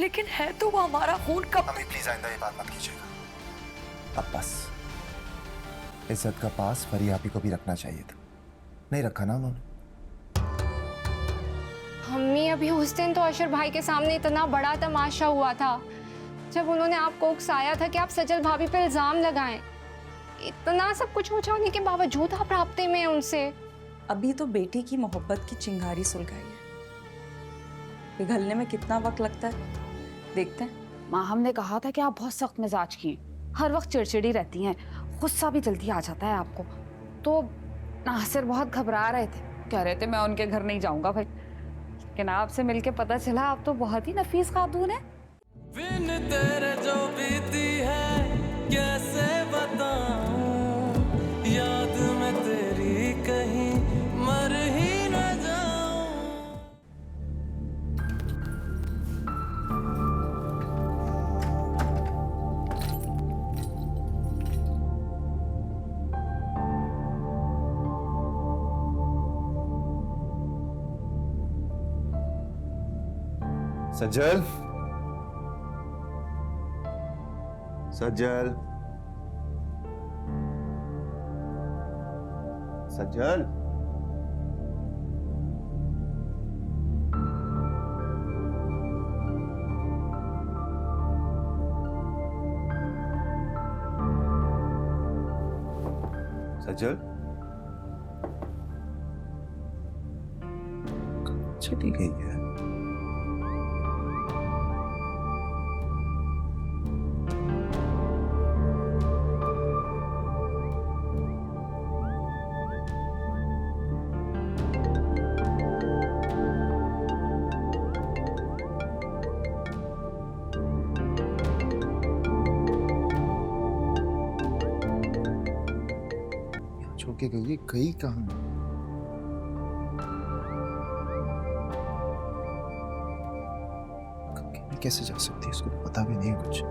लेकिन है तो वो हमारा खून का। मम्मी प्लीज आइंदा ये बात मत कीजिएगा। अब बस। इज्जत का पास फरियापी को भी रखना चाहिए था, नहीं रखा ना उन्होंने। मम्मी अभी उस दिन तो अशर भाई के सामने इतना बड़ा तमाशा हुआ था जब उन्होंने आपको उकसाया था कि आप सजल भाभी पे इल्जाम लगाएं। इतना सब कुछ हो जाने के बावजूद आप राब्ते में हैं उनसे। अभी तो बेटी की मोहब्बत की चिंगारी सुलगाई है, पिघलने में कितना वक्त लगता है देखते हैं। माँ, हमने कहा था कि आप बहुत सख्त मिजाज की हैं, हर वक्त चिड़चिड़ी रहती हैं, गुस्सा भी जल्दी आ जाता है आपको। तो नासिर बहुत घबरा रहे थे, कह रहे थे मैं उनके घर नहीं जाऊंगा भाई, लेकिन आपसे मिलके पता चला आप तो बहुत ही नफीस खातून है। बिन तेरे जो बीती है कैसे बताऊं, याद में तेरी कहीं मर ही न जाऊं। सज्जल, सज्जल, सज्जल। सज्जल चली गई है। छोड़ के गई, गई कहाँ? कैसे जा सकती है, उसको पता भी नहीं कुछ।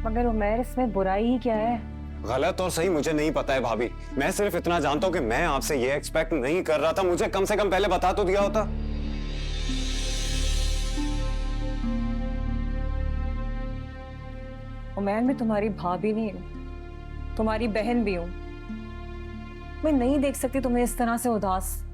मगर उमैर, इसमें बुराई ही क्या है? गलत और सही मुझे नहीं पता है भाभी, मैं सिर्फ इतना जानता हूँ कि मैं आपसे ये एक्सपेक्ट नहीं कर रहा था, मुझे कम से कम पहले बता तो दिया होता। उमैर, मैं तुम्हारी भाभी नहीं हूँ, तुम्हारी बहन भी हूँ। मैं नहीं देख सकती तुम्हें इस तरह से उदास,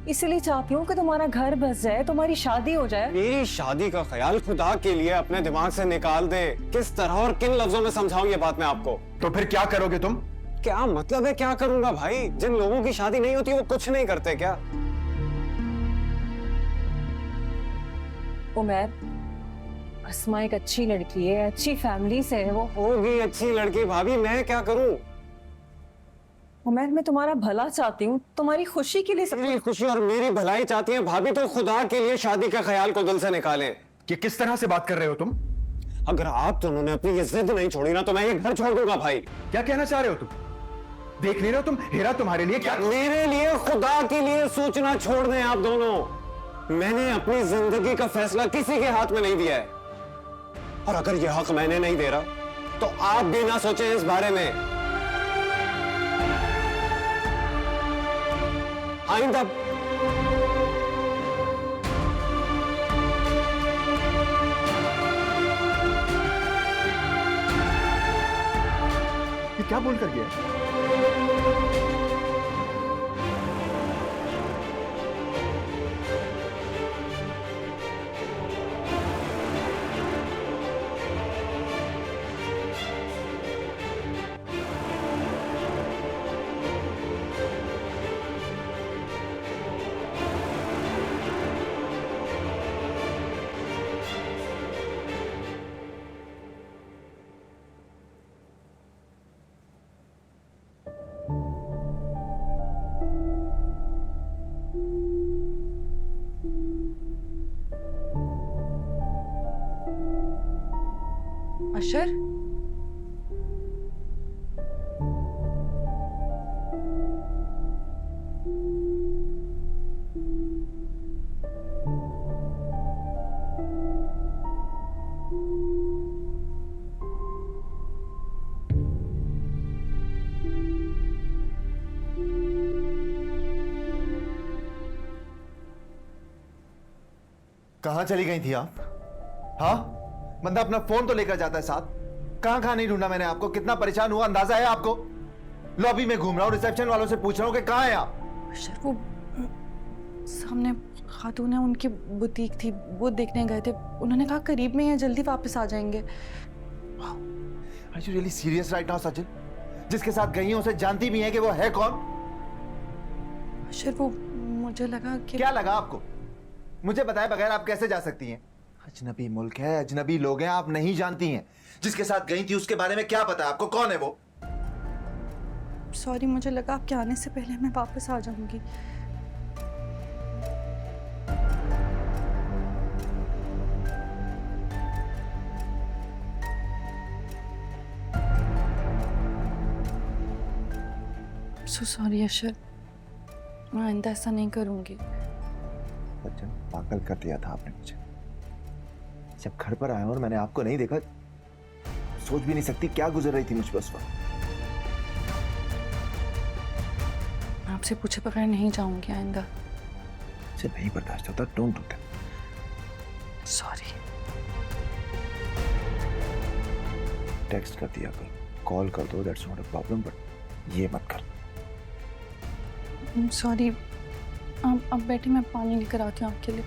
इसलिए चाहती हूँ कि तुम्हारा घर बस जाए, तुम्हारी शादी हो जाए। मेरी शादी का ख्याल खुदा के लिए अपने दिमाग से निकाल दे। किस तरह और किन लफ्जों में समझाऊं ये बात मैं आपको? तो फिर क्या करोगे तुम? क्या मतलब है क्या करूंगा भाई? जिन लोगों की शादी नहीं होती वो कुछ नहीं करते क्या? उमैर, अस्मा एक अच्छी लड़की है, अच्छी फैमिली से है वो। होगी अच्छी लड़की भाभी, मैं क्या करूं? उमैर, मैं तुम्हारा भला चाहती हूँ, तुम्हारी खुशी के लिए सब। मेरी खुशी और मेरी भलाई चाहती है भाभी, तो खुदा के लिए शादी का ख्याल को दिल से निकालें। कि किस तरह से बात कर रहे हो तुम? अगर आप दोनों ने अपनी ये जिद नहीं छोड़ी ना तो मैं ये घर छोड़ दूंगा भाई। क्या कहना चाह रहे हो तुम? देख नहीं रहे हो तुम, हेरा तुम्हारे लिए क्या? मेरे लिए, खुदा के लिए सोचना छोड़ दें आप दोनों। मैंने अपनी जिंदगी का फैसला किसी के हाथ में नहीं दिया है, और अगर यह हक मैंने नहीं दे रहा तो आप भी ना सोचें इस बारे में। आइंदा क्या बोल कर गया? अशर, कहां चली गई थी आप? हाँ, बंदा अपना फोन तो लेकर जाता है साथ। कहां कहां नहीं ढूंढा मैंने आपको, कितना परेशान हुआ अंदाजा है आपको? लॉबी में घूम रहा हूं, रिसेप्शन वालों से पूछ रहा हूं कि कहां है आप। अशर वो सामने खातून है, उनकी बुटीक थी, वो देखने गए थे। उन्होंने कहा करीब में ही है, जल्दी वापस आ जाएंगे। Are you really serious right now, Sachin? जिसके साथ गई हैं उसे जानती भी है कि वो है कौन? अशर वो मुझे लगा कि क्या लगा आपको? मुझे बताए बगैर आप कैसे जा सकती हैं? अजनबी मुल्क है, अजनबी लोग हैं, आप नहीं जानती हैं। जिसके साथ गई थी उसके बारे में क्या पता आपको? कौन है वो? सॉरी, मुझे लगा आपके आने से पहले मैं वापस आ जाऊंगी। सो सॉरी अशर, मैं आइंदा ऐसा नहीं करूंगी। सचिन, पागल कर दिया था आपने मुझे। जब घर पर आया और मैंने आपको नहीं देखा, सोच भी नहीं सकती क्या गुजर रही थी मुझ पर उस वक्त। मैं आपसे पूछे बगैर नहीं जाऊंगी आइंदा। मुझे नहीं बर्दाश्त होता, don't do that. Sorry. Text कर दिया कर, कॉल कर दो, that's not a problem, but ये मत कर। सॉरी, आप बैठे, मैं पानी लेकर आती हूँ आपके लिए।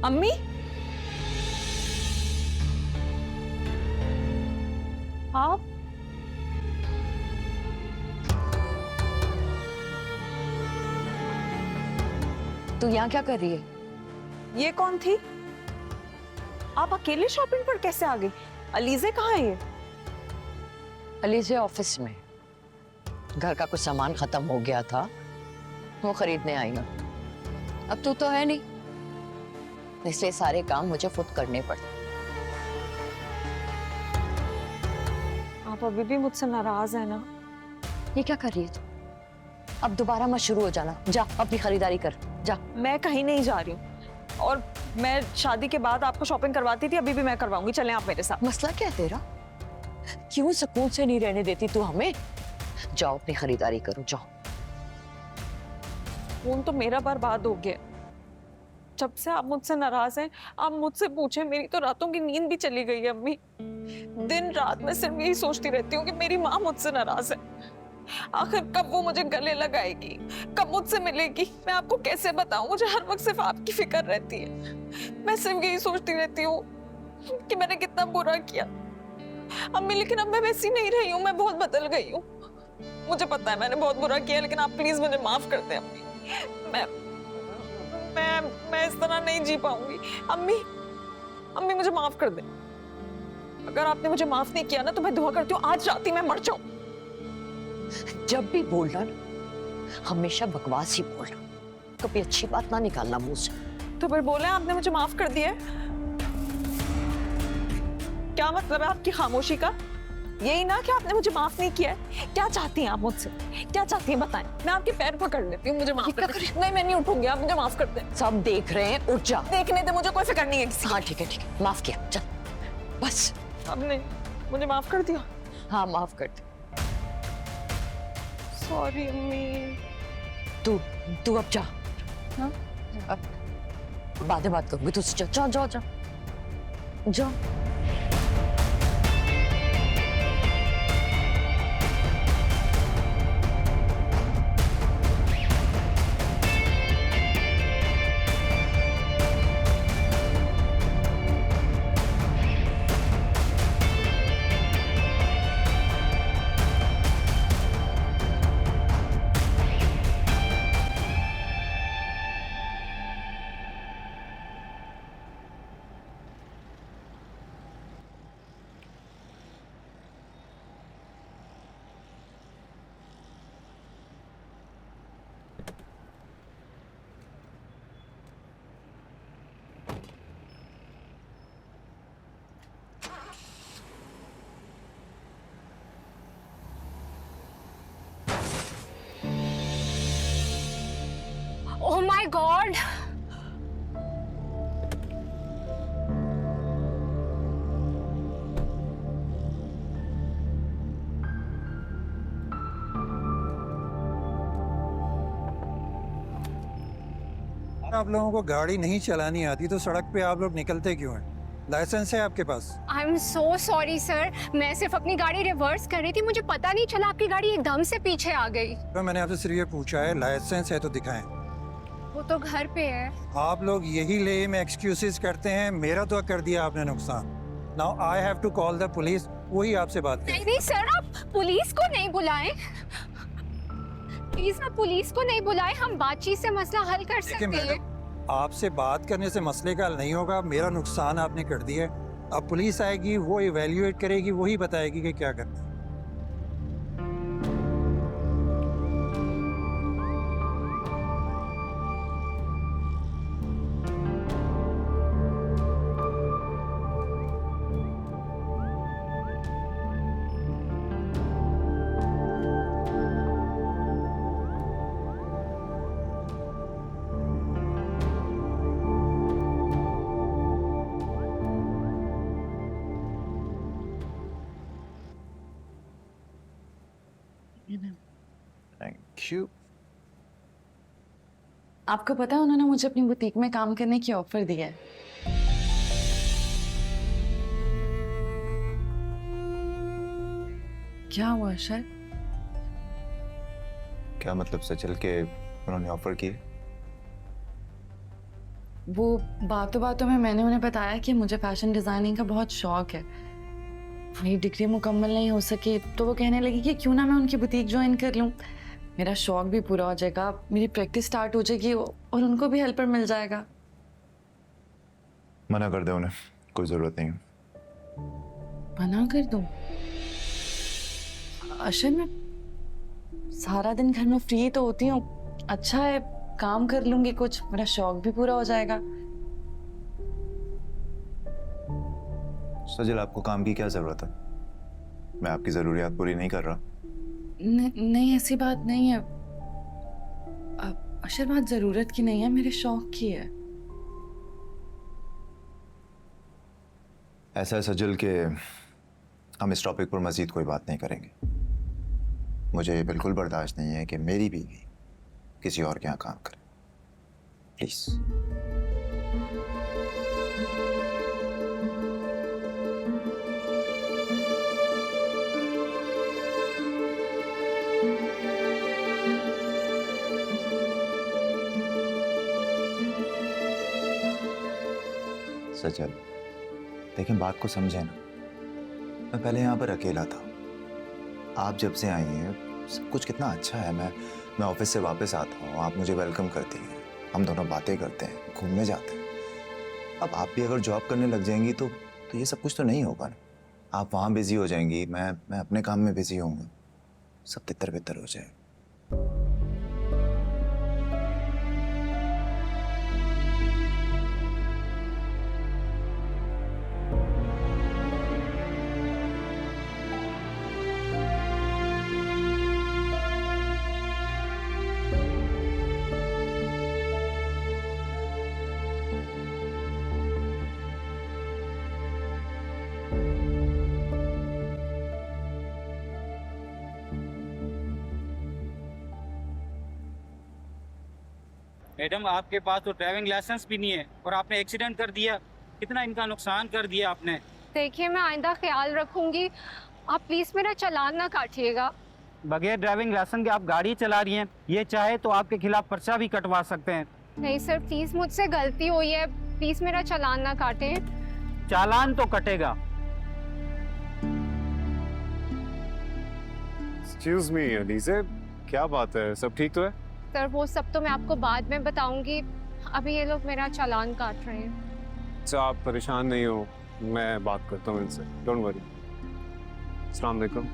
अम्मी, आप तू यहाँ क्या कर रही है? ये कौन थी? आप अकेले शॉपिंग पर कैसे आ गई? अलीजे कहाँ है ये? अलीजे ऑफिस में, घर का कुछ सामान खत्म हो गया था, वो खरीदने आई हूँ। अब तू तो है नहीं, इसलिए सारे काम मुझे खुद करने पड़ते। आप अभी भी मुझसे नाराज है ना? ये क्या कर रही है तू? अब दोबारा मत शुरू हो जाना, जा अपनी खरीदारी कर, जा। मैं कहीं नहीं जा रही हूँ, और मैं शादी के बाद आपको शॉपिंग करवाती थी, अभी भी मैं करवाऊंगी। चलें आप मेरे साथ। मसला क्या है तेरा? क्यों सुकून से नहीं रहने देती तू हमें? जाओ अपनी खरीदारी करो, जाओ। फोन तो मेरा बर्बाद हो गया। जब से आप मुझसे नाराज हैं, आप मुझसे पूछें, मेरी तो रातों की नींद भी चली गई है अम्मी। दिन रात मैं सिर्फ यही सोचती रहती हूँ कि मेरी माँ मुझसे नाराज है। आखिर कब वो मुझे गले लगाएगी, कब मुझसे मिलेगी? मैं आपको कैसे बताऊं, मुझे हर वक्त सिर्फ आपकी फिक्र रहती है। मैं सिर्फ यही सोचती रहती हूँ कि मैंने कितना बुरा किया अम्मी, लेकिन अब मैं वैसी नहीं रही हूँ, मैं बहुत बदल गई हूँ। मुझे पता है मैंने बहुत बुरा किया, लेकिन आप प्लीज मुझे माफ कर दें अम्मी। मैं इस तरह नहीं जी पाऊंगी। अम्मी, अम्मी मुझे माफ कर दें। अगर आपने मुझे माफ नहीं किया ना तो मैं दुआ करती हूँ आज रात ही मैं मर जाऊं। जब भी बोलना ना हमेशा बकवास ही बोलना, कभी अच्छी बात ना निकालना मुंह से। तो फिर बोले आपने मुझे माफ कर दिया है? क्या मतलब है आपकी खामोशी का? यही ना कि आपने मुझे माफ नहीं किया है? क्या चाहती हैं आप मुझसे? क्या चाहती हैं बताएं, मैं आपके पैर पकड़ लेती हूँ, मुझे माफ कर दें। नहीं मैं नहीं उठूंगी, आप मुझे माफ कर दें। सब देख रहे हैं, उठ जा। देखने दे, मुझे कोई फिक्र नहीं है किसी। हाँ ठीक है, माफ किया, चल बस। आपने मुझे माफ कर दिया? हाँ माफ कर दे। सॉरी अम्मी। तू अब जा। हाँ बाद में बात करूंगी तुझसे। जा जा जा जा। Oh my God! आप लोगों को गाड़ी नहीं चलानी आती तो सड़क पे आप लोग निकलते क्यों हैं? लाइसेंस है आपके पास? I am so sorry sir, मैं सिर्फ अपनी गाड़ी रिवर्स कर रही थी, मुझे पता नहीं चला आपकी गाड़ी एकदम से पीछे आ गई। तो मैंने आपसे सिर्फ ये पूछा है, लाइसेंस है तो दिखाएं। वो तो घर पे है। आप लोग यही ले में एक्सक्यूजेस करते हैं, मेरा तो कर दिया आपने नुकसान। Now I have to call the police, वही आपसे बात करें। नहीं सर, आप पुलिस को नहीं बुलाएं, प्लीज ना पुलिस को नहीं बुलाएं, हम बातचीत से मसला हल कर सकते हैं। आपसे बात करने से मसले का हल नहीं होगा, मेरा नुकसान आपने कर दिया है। अब पुलिस आएगी, वो इवेल्युएट करेगी, वही बताएगी कि क्या करना है। Thank you. आपको पता है उन्होंने मुझे अपनी बुटीक में काम करने की ऑफर दी है। क्या हुआ सर? क्या मतलब सचल के उन्होंने ऑफर की? वो बातों बातों में मैंने उन्हें बताया कि मुझे फैशन डिजाइनिंग का बहुत शौक है। मेरी डिग्री मुकम्मल नहीं हो सकी तो वो कहने लगी कि क्यों ना मैं उनकी बुटीक ज्वाइन कर लूं, मेरा शौक भी पूरा हो जाएगा, मेरी प्रैक्टिस स्टार्ट हो जाएगी और उनको भी हेल्पर मिल जाएगा। मना कर दे उन्हें, कोई जरूरत नहीं। मना कर दूं? अशर मैं सारा दिन घर में फ्री तो होती हूँ, अच्छा है काम कर लूंगी कुछ, मेरा शौक भी पूरा हो जाएगा। सजल आपको काम की क्या जरूरत है? मैं आपकी जरूरियात पूरी नहीं कर रहा। नहीं ऐसी बात नहीं है अशर, बात जरूरत की नहीं है, मेरे शौक की है। ऐसा है सजल के हम इस टॉपिक पर मजीद कोई बात नहीं करेंगे। मुझे ये बिल्कुल बर्दाश्त नहीं है कि मेरी बीवी किसी और के यहाँ काम करे। प्लीज। सचल लेकिन बात को समझे ना, मैं पहले यहाँ पर अकेला था। आप जब से आई हैं सब कुछ कितना अच्छा है। मैं ऑफिस से वापस आता हूँ, आप मुझे वेलकम करती हैं, हम दोनों बातें करते हैं, घूमने जाते हैं। अब आप भी अगर जॉब करने लग जाएंगी तो ये सब कुछ तो नहीं होगा ना। आप वहाँ बिजी हो जाएंगी, मैं अपने काम में बिजी होऊंगा, सब तितर बितर हो जाएगा। मैडम आपके पास तो ड्राइविंग लाइसेंस भी नहीं है और आपने एक्सीडेंट कर दिया, कितना इनका नुकसान कर दिया आपने। देखिए मैं आइंदा ख्याल रखूंगी, आप प्लीज मेरा चालान ना काटिएगा। बगैर ड्राइविंग लाइसेंस के आप गाड़ी चला रही हैं, ये चाहे तो आपके खिलाफ पर्चा भी कटवा सकते हैं। नहीं सर प्लीज, मुझसे गलती हुई है, प्लीज मेरा चालान ना काटें। चालान तो कटेगा। एक्सक्यूज मी अलीज़े, क्या बात है, सब ठीक तो है? सर वो सब तो मैं आपको बाद में बताऊंगी, अभी ये लोग मेरा चालान काट रहे हैं। अच्छा आप परेशान नहीं हो, मैं बात करता हूँ इनसे, डोंट वरी। अस्सलाम वालेकुम।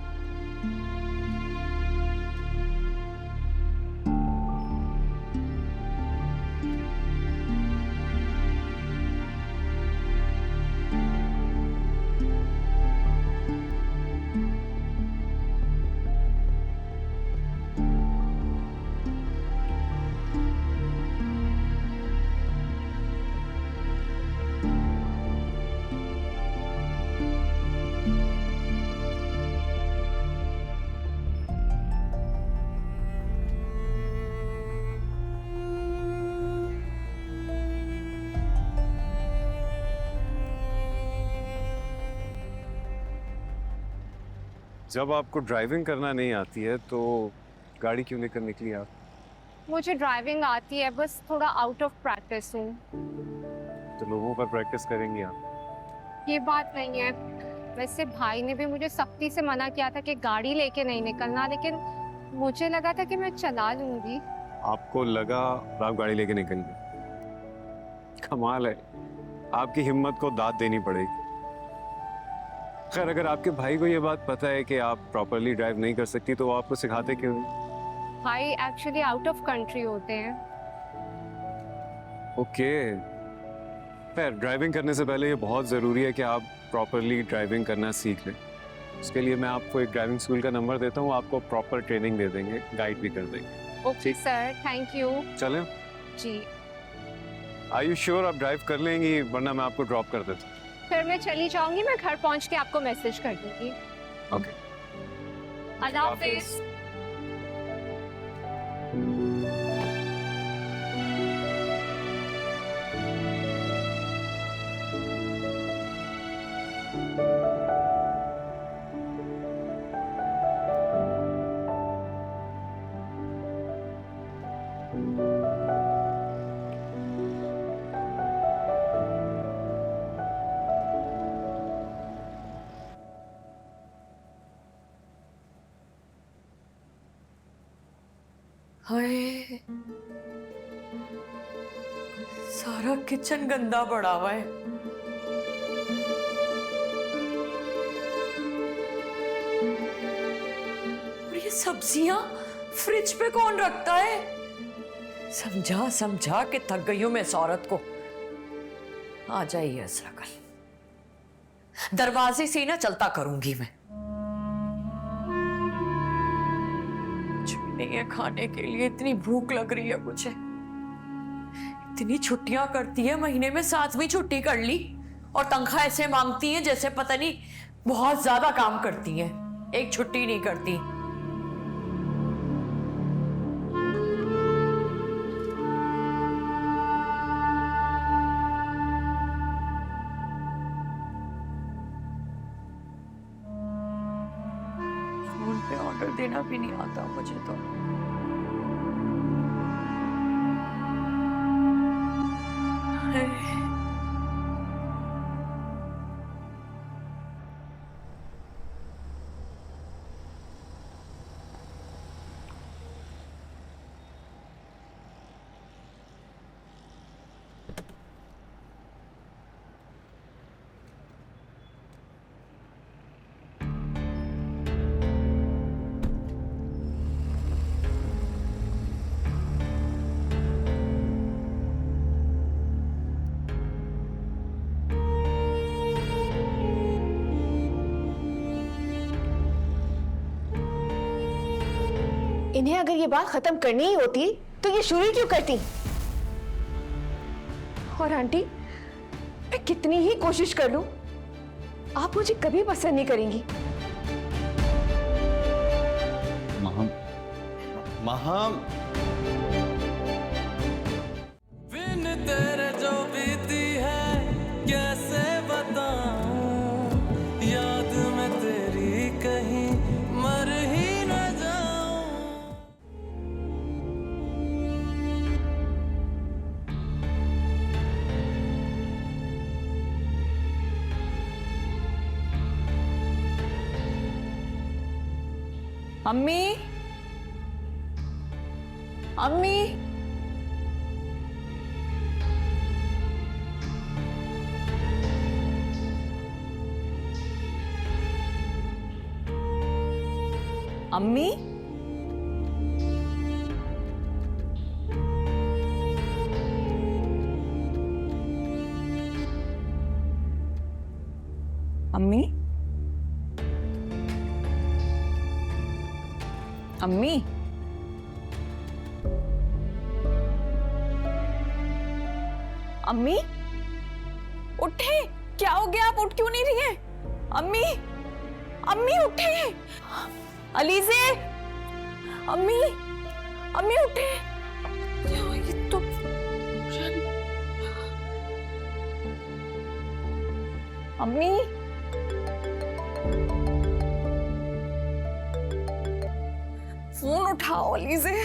जब आपको ड्राइविंग करना नहीं आती है तो गाड़ी क्यों लेकर निकली आप? मुझे ड्राइविंग आती है, बस थोड़ा आउट ऑफ प्रैक्टिस हूँ। तो लोगों पर प्रैक्टिस करेंगी आप? ये बात नहीं है, वैसे भाई ने भी मुझे सख्ती से मना किया था कि गाड़ी लेके नहीं निकलना, लेकिन मुझे लगा था कि मैं चला लूंगी। आपको लगा और आप गाड़ी लेके निकल गए। कमाल है, आपकी हिम्मत को दाद देनी पड़ेगी। खैर अगर आपके भाई को ये बात पता है कि आप प्रॉपरली ड्राइव नहीं कर सकती तो वो आपको सिखाते क्यों नहीं? भाई एक्चुअली आउट ऑफ कंट्री होते हैं। ओके, खैर ड्राइविंग करने से पहले ये बहुत ज़रूरी है कि आप प्रॉपरली ड्राइविंग करना सीख लें। उसके लिए मैं आपको एक ड्राइविंग स्कूल का नंबर देता हूँ, आपको प्रॉपर ट्रेनिंग दे देंगे, गाइड भी कर देंगे। Okay sir, thank you. चलें? जी। आर यू श्योर आप ड्राइव कर लेंगी, वरना मैं आपको ड्रॉप कर देता हूँ। फिर मैं चली जाऊंगी, मैं घर पहुंच के आपको मैसेज कर दूंगी। ओके, अल्लाह हाफिज। हाय, सारा किचन गंदा पड़ा हुआ है। और ये सब्जियां फ्रिज पे कौन रखता है? समझा समझा के थक गई हूं मैं इस औरत को। आ जाइए असरा, कल दरवाजे से ही ना चलता करूंगी मैं। नहीं है खाने के लिए, इतनी भूख लग रही है मुझे। इतनी छुट्टियां करती है, महीने में 7वीं छुट्टी कर ली और तनख्वाह ऐसे मांगती है जैसे पता नहीं बहुत ज्यादा काम करती है, एक छुट्टी नहीं करती। फोन पे ऑर्डर देना भी नहीं आता मुझे तो। इन्हें अगर ये बात खत्म करनी ही होती तो ये शुरू ही क्यों करती? और आंटी, मैं कितनी ही कोशिश कर लूं, आप मुझे कभी पसंद नहीं करेंगी। महम बिन तेरे जो बीती है कैसे बताऊं, याद में तेरी कहीं मर ही न जाऊं। अम्मी, अम्मी, अम्मी, अम्मी, अम्मी, अम्मी, उठे। क्या हो गया, आप उठ क्यों नहीं रही हैं? अम्मी, अम्मी उठे। अलीज़े, अम्मी, अम्मी उठे। ये तो अम्मी, फोन उठाओ अलीज़े।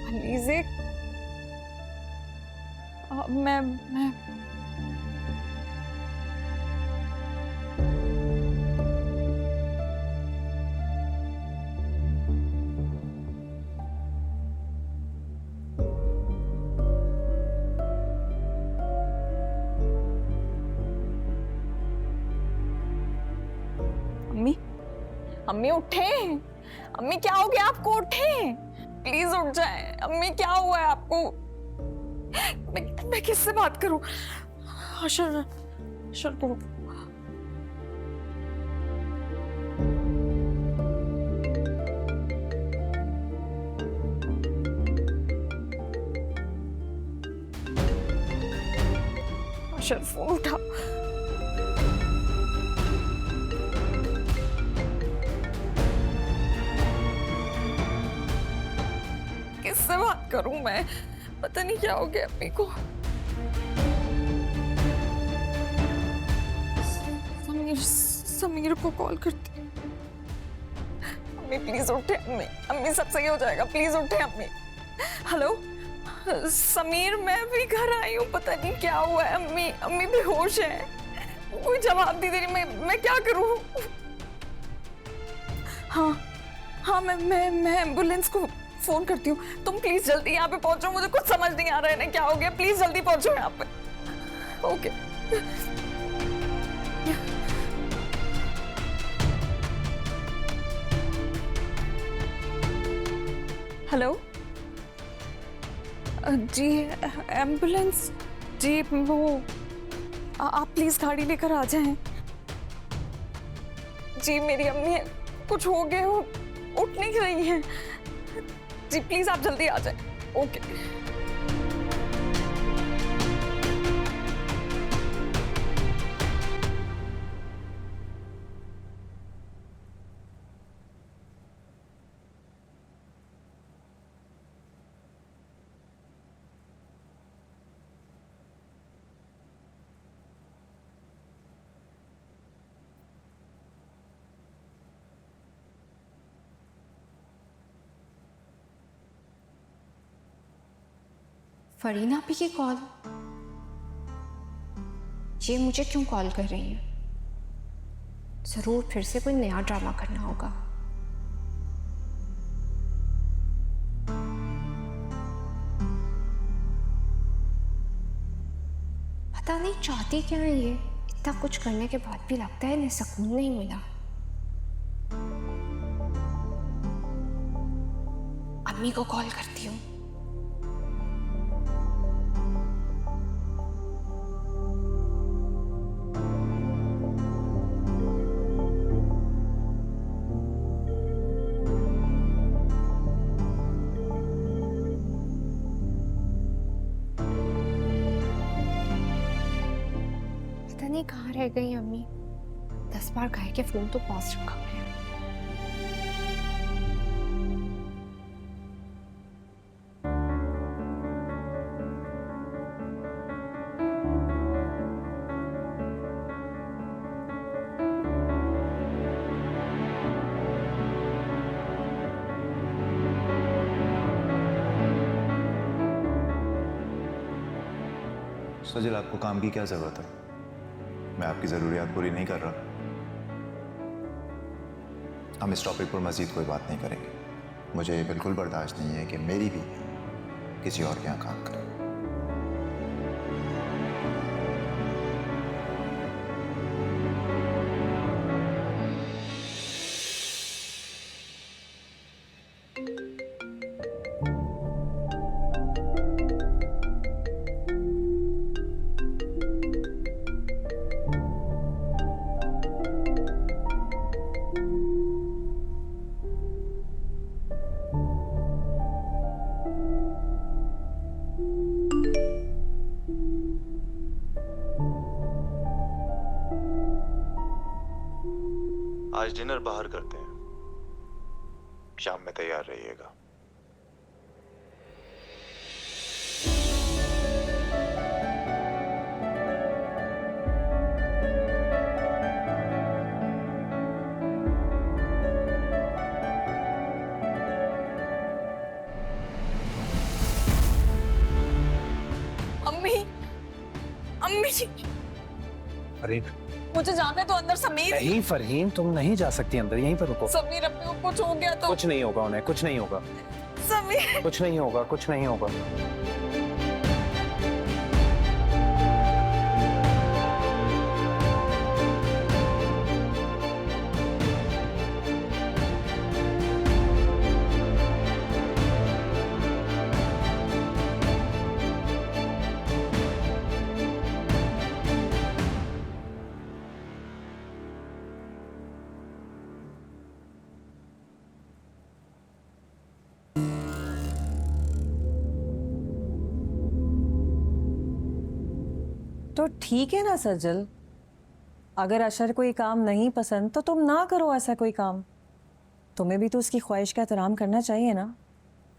अलीज़े, मैं अम्मी, अम्मी उठे। अम्मी क्या हो गया आपको, उठे प्लीज उठ जाए। अम्मी क्या हुआ है आपको? मैं किससे बात करूं? अशर, अशर को अशर फोन उठा। किससे बात करूं मैं? पता नहीं क्या हो गया अम्मी को। समीर को कॉल करती हूँ। अम्मी प्लीज उठे। अम्मी, अम्मी सब सही हो जाएगा, प्लीज उठे अम्मी। हेलो समीर, मैं भी घर आई हूँ, पता नहीं क्या हुआ है। अम्मी, अम्मी बेहोश है, कोई जवाब नहीं दे रही। मैं क्या करूँ? हाँ हाँ, मैं एम्बुलेंस को फोन करती हूँ। तुम प्लीज जल्दी यहाँ पे पहुंचो, मुझे कुछ समझ नहीं आ रहा है ना क्या हो गया। प्लीज जल्दी पहुंचो यहाँ पे। ओके। हेलो जी, एम्बुलेंस जी, वो आप प्लीज गाड़ी लेकर आ जाएं। जी मेरी अम्मी कुछ हो गया, उठ नहीं रही है जी, प्लीज आप जल्दी आ जाएं। ओके। फरीना आपी की कॉल? ये मुझे क्यों कॉल कर रही है? जरूर फिर से कोई नया ड्रामा करना होगा। पता नहीं चाहती क्या है ये। इतना कुछ करने के बाद भी लगता है इन्हें सुकून नहीं मिला। अम्मी को कॉल करती हूँ। पता नहीं कहाँ रह गई अम्मी। 10 बार कहे कि फोन तो पास रखा है। सजल, आपको काम की क्या जरूरत है? मैं आपकी जरूरियात पूरी नहीं कर रहा। हम इस टॉपिक पर मजीद कोई बात नहीं करेंगे। मुझे ये बिल्कुल बर्दाश्त नहीं है कि मेरी भी किसी और के यहाँ काम करे। आज डिनर बाहर करते हैं, शाम में तैयार रहिएगा। अम्मी, अम्मी जी, अरे मुझे जाने तो अंदर। समीर नहीं फरहीन, तुम नहीं जा सकती अंदर, यहीं पर रुको। समीर, अम्मी को कुछ हो गया तो? कुछ नहीं होगा उन्हें, कुछ नहीं होगा। समीर, कुछ नहीं होगा, कुछ नहीं होगा। तो ठीक है ना सजल, अगर अशर कोई काम नहीं पसंद तो तुम ना करो ऐसा कोई काम। तुम्हें भी तो उसकी ख्वाहिश का एहतराम करना चाहिए ना।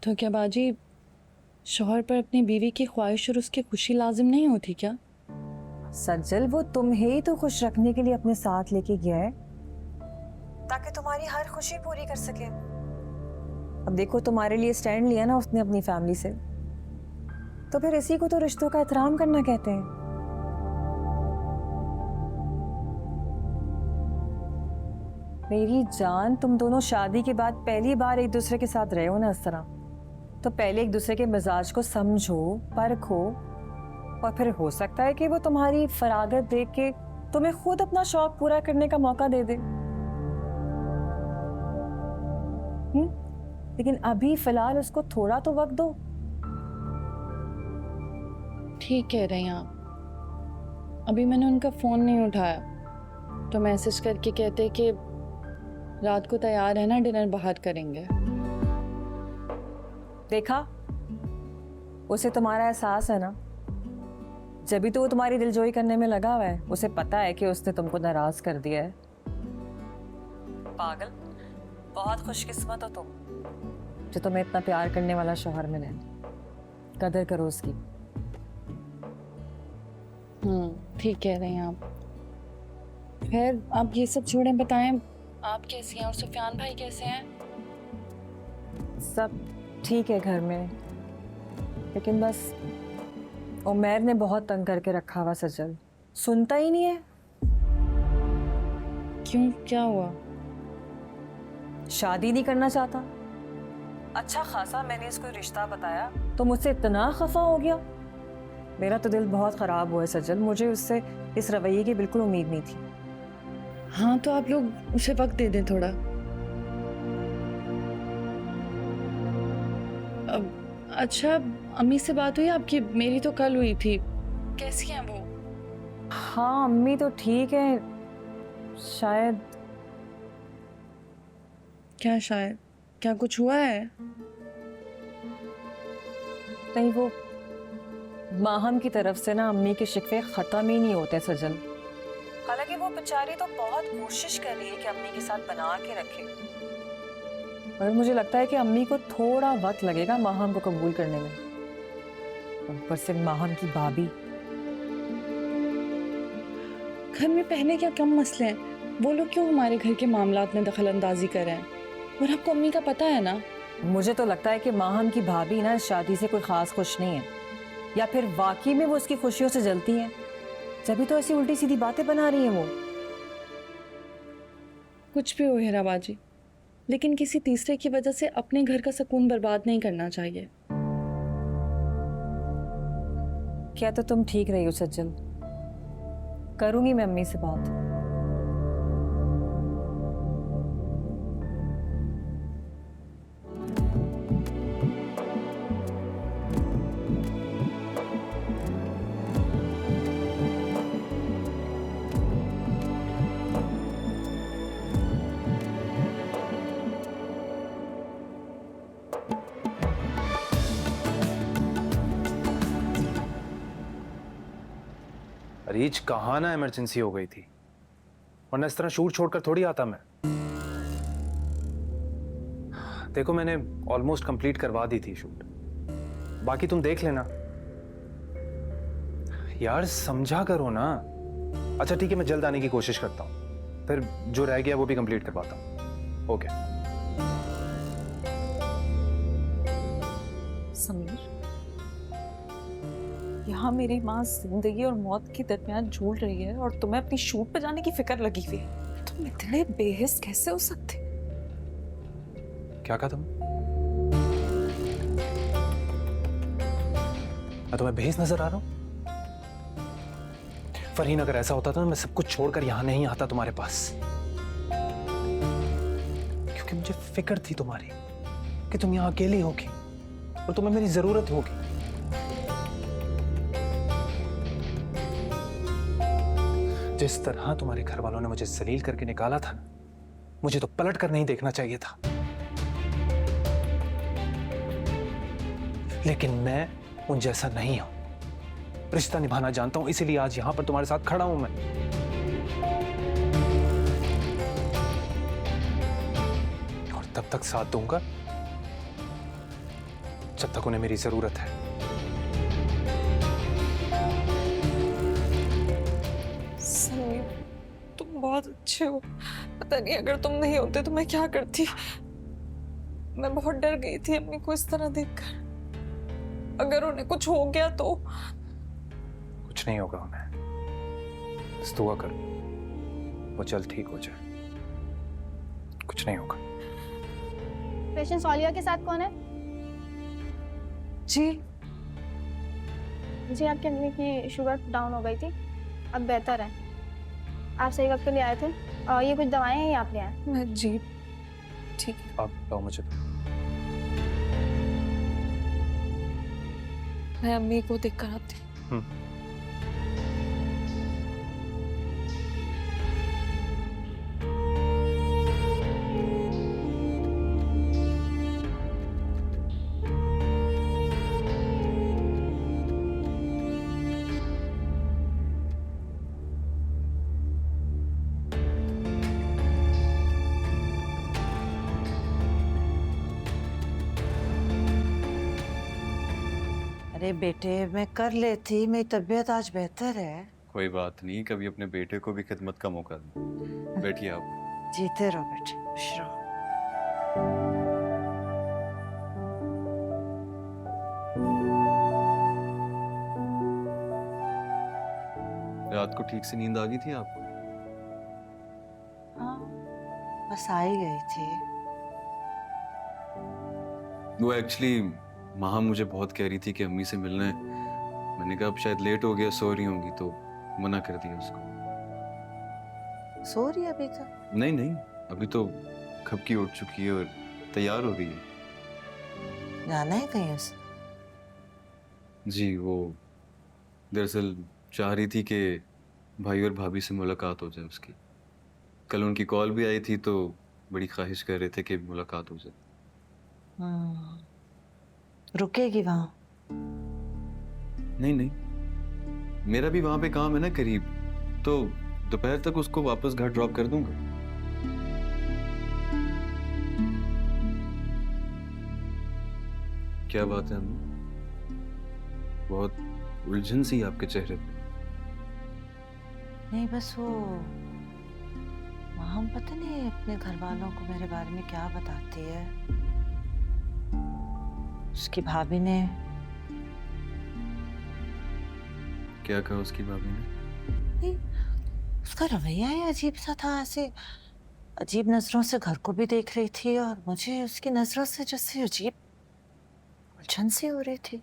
तो क्या बाजी, शौहर पर अपनी बीवी की ख्वाहिश और उसकी खुशी लाजिम नहीं होती क्या? सज्जल, वो तुम्हें ही तो खुश रखने के लिए अपने साथ लेके गया है ताकि तुम्हारी हर खुशी पूरी कर सके। अब देखो, तुम्हारे लिए स्टैंड लिया ना उसने अपनी फैमिली से, तो फिर इसी को तो रिश्तों का एहतराम करना कहते हैं। मेरी जान, तुम दोनों शादी के बाद पहली बार एक दूसरे के साथ रहे हो ना इस तरह, तो पहले एक दूसरे के मिजाज को समझो, परखो, और फिर हो सकता है कि वो तुम्हारी फरागत देख के तुम्हें खुद अपना शौक पूरा करने का मौका दे दे। लेकिन अभी फिलहाल उसको थोड़ा तो वक्त दो। ठीक कह रहे हैं आप। अभी मैंने उनका फ़ोन नहीं उठाया, तो मैसेज करके कहते कि रात को तैयार है ना, डिनर बाहर करेंगे। देखा, उसे तुम्हारा एहसास है ना, जब भी तो वो तुम्हारी दिलजोई करने में लगा हुआ है। उसे पता है कि उसने तुमको नाराज कर दिया है। पागल, बहुत खुशकिस्मत हो तुम जो तुम्हें इतना प्यार करने वाला शौहर मिले। कदर करो उसकी। ठीक कह रहे हैं आप। खैर, आप ये सब छोड़ें, बताएं आप कैसी हैं और सुफियान भाई कैसे हैं? सब ठीक है घर में, लेकिन बस उमैर ने बहुत तंग करके रखा हुआ सजल, सुनता ही नहीं है। क्यों, क्या हुआ? शादी नहीं करना चाहता। अच्छा खासा मैंने इसको रिश्ता बताया तो मुझसे इतना खफा हो गया। मेरा तो दिल बहुत ख़राब हुआ है सजल, मुझे उससे इस रवैये की बिल्कुल उम्मीद नहीं थी। हाँ, तो आप लोग उसे वक्त दे दें थोड़ा। अच्छा, अम्मी से बात हुई आपकी? मेरी तो कल हुई थी। कैसी हैं वो? हाँ अम्मी तो ठीक है, शायद। क्या शायद? क्या कुछ हुआ है? नहीं, वो माहम की तरफ से ना अम्मी के शिकवे ख़त्म ही नहीं होते सजल। हालांकि वो बेचारी तो बहुत कोशिश कर रही है कि अम्मी के साथ बना के रखे, मगर मुझे लगता है कि अम्मी को थोड़ा वक्त लगेगा माहम को कबूल करने में। ऊपर से माहम की भाभी। घर में पहले क्या कम मसले हैं, वो लोग क्यों हमारे घर के मामलात में दखल अंदाजी कर रहे हैं? और आपको अम्मी का पता है ना। मुझे तो लगता है कि माहम की भाभी ना इस शादी से कोई ख़ास खुश नहीं है, या फिर वाकई में वो उसकी खुशियों से जलती हैं, जभी तो ऐसी उल्टी सीधी बातें बना रही हैं वो। कुछ भी हो हेराबाजी, लेकिन किसी तीसरे की वजह से अपने घर का सुकून बर्बाद नहीं करना चाहिए। क्या तो तुम ठीक रही हो सज्जल, करूंगी मैं अम्मी से बात। रीच कहाँ ना इमरजेंसी हो गई थी, वरना इस तरह शूट छोड़कर थोड़ी आता मैं। देखो मैंने ऑलमोस्ट कंप्लीट करवा दी थी शूट, बाकी तुम देख लेना। यार समझा करो ना। अच्छा ठीक है, मैं जल्द आने की कोशिश करता हूँ, फिर जो रह गया वो भी कंप्लीट करवाता हूँ। ओके। समीर, यहाँ मेरी माँ जिंदगी और मौत के दरमियान झूल रही है और तुम्हें अपनी शूट पे जाने की फिक्र लगी हुई है। तुम इतने बेहिस कैसे हो सकते? क्या कहा तुम? मैं तुम्हें बेहिस नजर आ रहा हूं? फरहीन, अगर ऐसा होता था ना, मैं सब कुछ छोड़कर यहां नहीं आता तुम्हारे पास, क्योंकि मुझे फिक्र थी तुम्हारी कि तुम यहां अकेली होगी और तुम्हें मेरी जरूरत होगी। जिस तरह तुम्हारे घर वालों ने मुझे जलील करके निकाला था ना, मुझे तो पलट कर नहीं देखना चाहिए था। लेकिन मैं उन जैसा नहीं हूं, रिश्ता निभाना जानता हूं, इसीलिए आज यहां पर तुम्हारे साथ खड़ा हूं मैं। और तब तक साथ दूंगा जब तक उन्हें मेरी जरूरत है। समीर, तुम बहुत अच्छे हो। पता नहीं अगर तुम नहीं होते तो मैं क्या करती। मैं बहुत डर गई थी अम्मी को इस तरह देखकर। अगर उन्हें कुछ हो गया तो? कुछ नहीं होगा उन्हें, बस दुआ करो वो जल्द ठीक हो जाए। कुछ नहीं होगा। पेशेंट सौलिया के साथ कौन है? जी जी, आपकी अम्मी की शुगर डाउन हो गई थी, अब बेहतर है। आप सही वक्त पे ले आए थे और ये कुछ दवाएं हैं, आप ले आए। जी ठीक है। आप बताओ मुझे। मैं अम्मी को देख कर आती हूँ। अरे बेटे, मैं कर लेती, मेरी तबीयत आज बेहतर है। कोई बात नहीं, कभी अपने बेटे को भी खिदमत का मौका दो। बैठिए आप। जीते रहो बेटे, खुश रहो। रात को ठीक से नींद आ गई थी आपको? हाँ, बस आ ही गई थी। वो एक्चुअली माँ मुझे बहुत कह रही थी कि अम्मी से मिलना है। मैंने कहा अब शायद लेट हो गया, सो रही होंगी, तो मना कर दिया उसको। सो रही है अभी तक? नहीं नहीं, अभी तो खपकी उठ चुकी है और तैयार हो रही है। जाना है कहीं उसे? जी वो दरअसल चाह रही थी कि भाई और भाभी से मुलाकात हो जाए उसकी। कल उनकी कॉल भी आई थी तो बड़ी ख्वाहिश कर रहे थे कि मुलाकात हो जाए। रुकेगी वहां? नहीं नहीं, मेरा भी वहां पे काम है ना करीब, तो दोपहर तक उसको वापस घर ड्रॉप कर दूंगा। क्या बात है अम्मी? बहुत उलझन सी आपके चेहरे पे। नहीं बस वो हम पता नहीं अपने घर वालों को मेरे बारे में क्या बताती है। उसकी भाभी ने क्या कहा उसकी भाभी ने? नहीं, उसका रवैया ही अजीब सा था, ऐसे अजीब नजरों से घर को भी देख रही थी और मुझे उसकी नजरों से जैसे अजीब उलझन सी हो रही थी।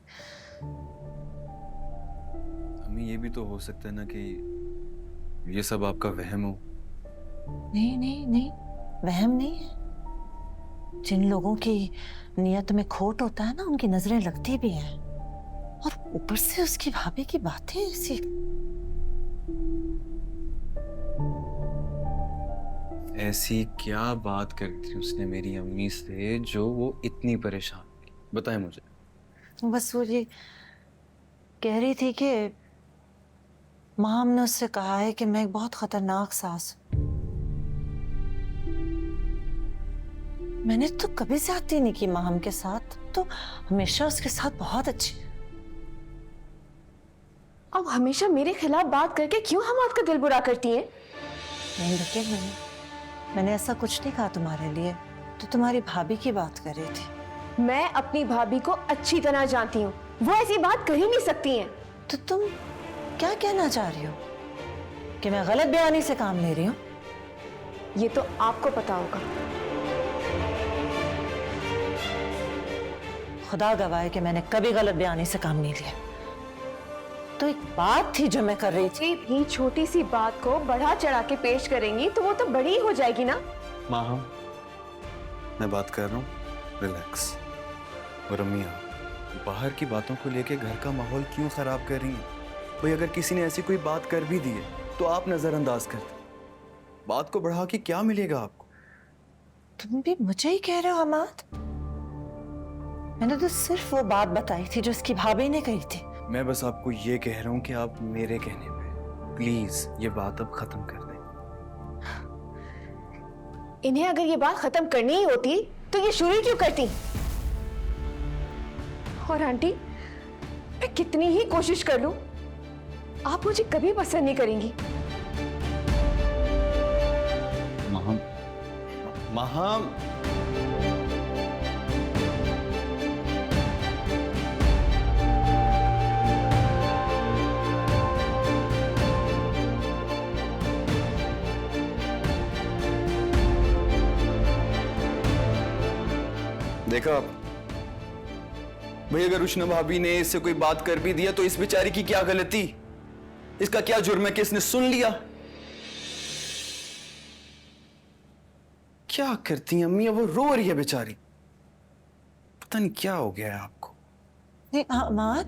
अम्मी ये भी तो हो सकता है ना कि ये सब आपका वहम हो। नहीं नहीं नहीं, वहम नहीं है। जिन लोगों की नियत में खोट होता है ना, उनकी नजरें लगती भी हैं। और ऊपर से उसकी भाभी की बातें ऐसी। ऐसी क्या बात करी थी उसने मेरी अम्मी से जो वो इतनी परेशान थी? बताएं मुझे। बस वो ये कह रही थी कि माम ने उससे कहा है कि मैं एक बहुत खतरनाक सास हूं। मैंने तो कभी ज्यादती नहीं की माम के साथ, तो हमेशा उसके साथ बहुत अच्छी। अब हमेशा मेरे खिलाफ बात करके क्यों हम आपका दिल बुरा करती हैं? नहीं देखिए, मैंने ऐसा कुछ नहीं कहा तुम्हारे लिए, तो तुम्हारी भाभी की बात कर रही थी। मैं अपनी भाभी को अच्छी तरह जानती हूँ, वो ऐसी बात कर ही नहीं सकती हैं। तो तुम क्या कहना चाह रही हो? कि मैं गलत बयानी से काम ले रही हूँ? ये तो आपको पता होगा। खुदा गवाह है कि मैंने कभी गलत बयानी से काम नहीं लिया। तो एक बात थी जो मैं कर रही थी। भी छोटी सी बात को बढ़ा चढ़ा के पेश करेंगी तो वो तो बड़ी हो जाएगी ना। माँ मैं बात कर रहा हूँ, रिलैक्स। और अम्मी बाहर की बातों को लेके घर का माहौल क्यों खराब कर रही हैं? भाई अगर किसी ने ऐसी कोई बात कर भी दी है तो आप नजरअंदाज कर दो। बात को बढ़ा के क्या मिलेगा आपको? तुम भी मुझे ही कह रहे हो हमाद? मैंने तो सिर्फ वो बात बताई थी जो उसकी भाभी ने कही थी। मैं बस आपको ये कह रहा हूँ कि आप मेरे कहने पे प्लीज ये बात अब खत्म कर दें। इन्हें अगर ये बात खत्म करनी ही होती तो ये शुरू क्यों करती? और आंटी, मैं कितनी ही कोशिश कर लूं, आप मुझे कभी पसंद नहीं करेंगी। माहम देखा भाई, अगर उष्णा भाभी ने इससे कोई बात कर भी दिया तो इस बेचारी की क्या गलती? इसका क्या जुर्म है कि इसने सुन लिया? क्या करती हैं अम्मी? वो रो रही है बेचारी, पता नहीं क्या हो गया है आपको। नहीं हमाद,